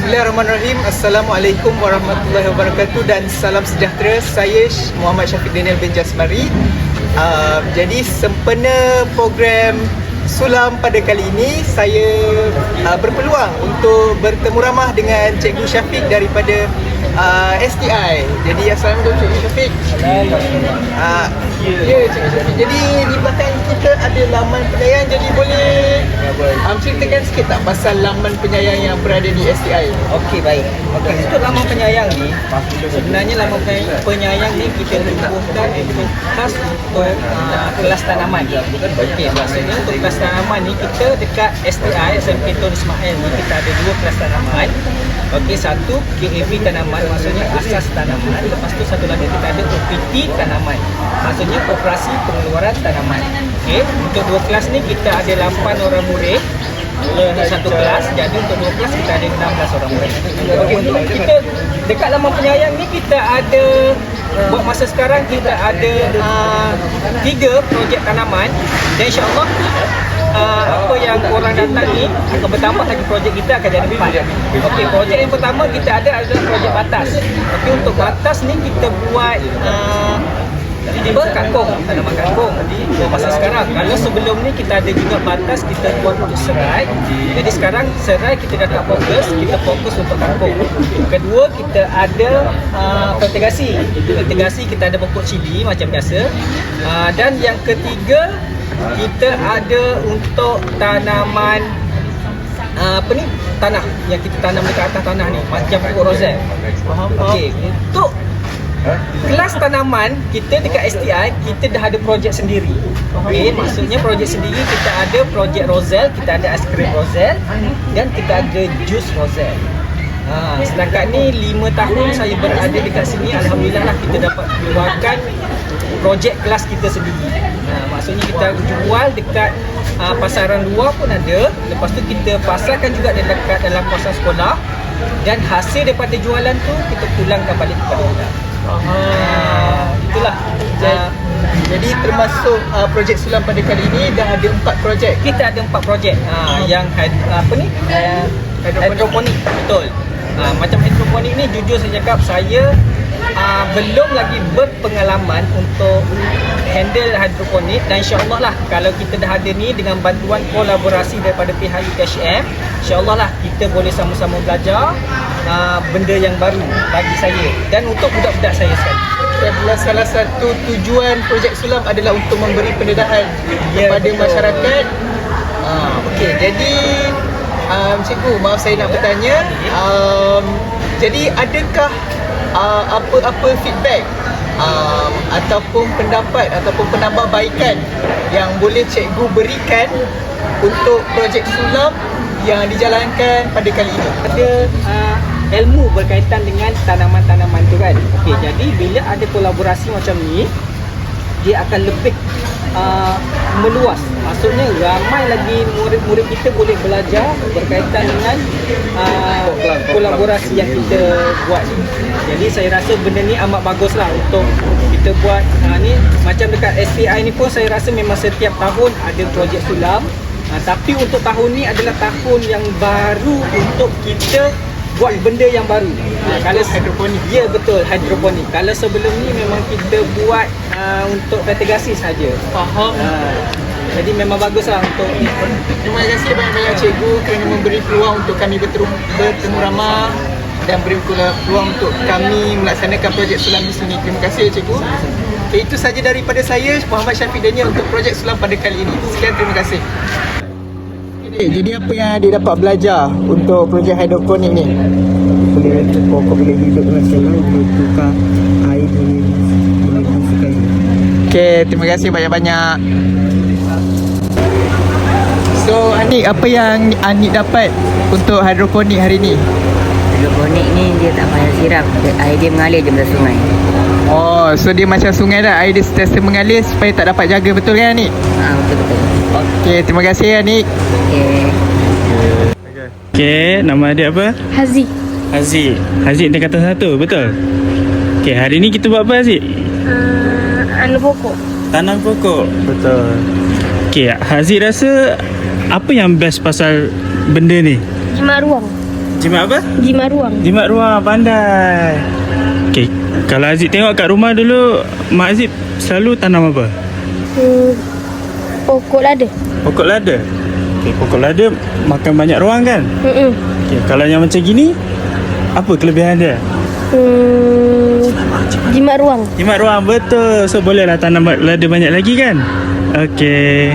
Bismillahirrahmanirrahim. Assalamualaikum warahmatullahi wabarakatuh dan salam sejahtera. Saya Muhammad Syafiq Daniel bin Jasmari. Jadi sempena program Sulam pada kali ini, saya berpeluang untuk bertemu ramah dengan Cikgu Syafiq daripada STI. Jadi Assalamualaikum Cikgu Syafiq. Ya Cikgu Syafiq. Jadi di belakang kita ada laman penyayang. Jadi boleh ceritakan sikit tak pasal laman penyayang yang berada di STI? Okey, baik. Okey, untuk laman penyayang ni, sebenarnya laman penyayang ni kita tubuhkan untuk khas untuk kelas tanaman. Okey, maksudnya untuk kelas tanaman ni kita dekat STI SMP Tun Ismail ni kita ada dua kelas tanaman. Okey, satu KAV tanaman, maksudnya asas tanaman. Lepas tu satu lagi kita ada OPT tanaman, maksudnya operasi pengeluaran tanaman. Okey, untuk dua kelas ni kita ada 8 orang murid untuk satu kelas. Jadi untuk dua kelas kita ada 16 orang murid. Okey, untuk kita dekat laman penyayang ni kita ada buat masa sekarang kita ada 3 projek tanaman dan insya-Allah apa yang korang datang ni akan bertambah lagi projek kita akan jadi 4. Okey, projek yang pertama kita ada adalah projek batas. Okey, untuk batas ni kita buat kangkung, tanaman kangkung untuk masa sekarang. Kalau sebelum ni kita ada juga batas kita buat untuk serai. Jadi sekarang serai kita dah tak fokus, kita fokus untuk kangkung. Kedua kita ada fertigasi. Fertigasi kita ada pokok cili macam biasa. Dan yang ketiga kita ada untuk tanaman tanah yang kita tanam dekat atas tanah ni macam pokok roselle. Okey, untuk kelas tanaman kita dekat STI kita dah ada projek sendiri. Okey, maksudnya projek sendiri kita ada projek roselle, kita ada aiskrim roselle dan kita ada jus roselle. Setakat ni 5 tahun saya berada dekat sini, alhamdulillah lah kita dapat keluarkan projek kelas kita sendiri. Maksudnya kita jual dekat pasaran luar pun ada. Lepas tu kita pasarkan juga dekat dalam kawasan sekolah. Dan hasil daripada jualan tu kita pulangkan balik kepada kita. Itulah. Jadi termasuk projek Sulam pada kali ini dah ada 4 projek. Kita ada 4 projek. Yang hidroponik. Betul. Macam hidroponik ni jujur saya cakap saya belum lagi berpengalaman untuk handle hidroponik dan insya-Allah lah kalau kita dah ada ni dengan bantuan kolaborasi daripada pihak UKSM, insya-Allah lah kita boleh sama-sama belajar benda yang baru bagi saya dan untuk budak-budak saya sekali. Adalah salah satu tujuan projek Sulam adalah untuk memberi pendedahan kepada masyarakat. Okey, jadi cikgu, maaf saya nak bertanya, jadi adakah apa-apa feedback ataupun pendapat ataupun penambahbaikan yang boleh cikgu berikan untuk projek Sulam yang dijalankan pada kali ini? Ada ilmu berkaitan dengan tanaman-tanaman tu kan. Okey, jadi bila ada kolaborasi macam ni dia akan lebih meluas. Maksudnya ramai lagi murid-murid kita boleh belajar berkaitan dengan kolaborasi yang kita buat ni. Jadi saya rasa benda ni amat baguslah untuk kita buat ni. Macam dekat SPI ni pun saya rasa memang setiap tahun ada projek Sulam. Tapi untuk tahun ni adalah tahun yang baru untuk kita buat benda yang baru. Kalau hidroponik. Ya betul, hidroponik. Kalau sebelum ni memang kita buat untuk fertigasi saja. Faham. Jadi memang baguslah untuk ni. Terima kasih banyak-banyak cikgu kerana memberi peluang untuk kami bertemu ramah dan beri peluang untuk kami melaksanakan projek Sulam di sini. Terima kasih cikgu. Okay, itu saja daripada saya Muhammad Syafiq Daniel untuk projek Sulam pada kali ini. Sekian, terima kasih. Jadi apa yang dia dapat belajar untuk projek hidroponik ni? Boleh pokok boleh hidup dengan senang, boleh tukar air, boleh masukkan. Okay, terima kasih banyak-banyak. So Anik, apa yang Anik dapat untuk hidroponik hari ni? Hidroponik ni dia tak payah siram, air dia mengalir je belah sungai. Oh, so dia macam sungai dah, air dia sentiasa mengalir supaya tak dapat jaga, betul kan Anik? Betul-betul. Okay, terima kasih Anik. Okay, nama adik apa? Haziq. Haziq tingkatan 1, betul? Okay, hari ni kita buat apa Haziq? Anu pokok. Tanam pokok. Betul. Okay, Haziq rasa apa yang best pasal benda ni? Jimat ruang. Jimat apa? Jimat ruang. Jimat ruang, pandai. Okay, kalau Aziz tengok kat rumah dulu, Mak Aziz selalu tanam apa? Pokok lada. Pokok lada. Okay, pokok lada makan banyak ruang kan? Okay, kalau yang macam gini, apa kelebihan dia? Jimat ruang. Jimat ruang, betul. So bolehlah tanam lada banyak lagi kan? Okay.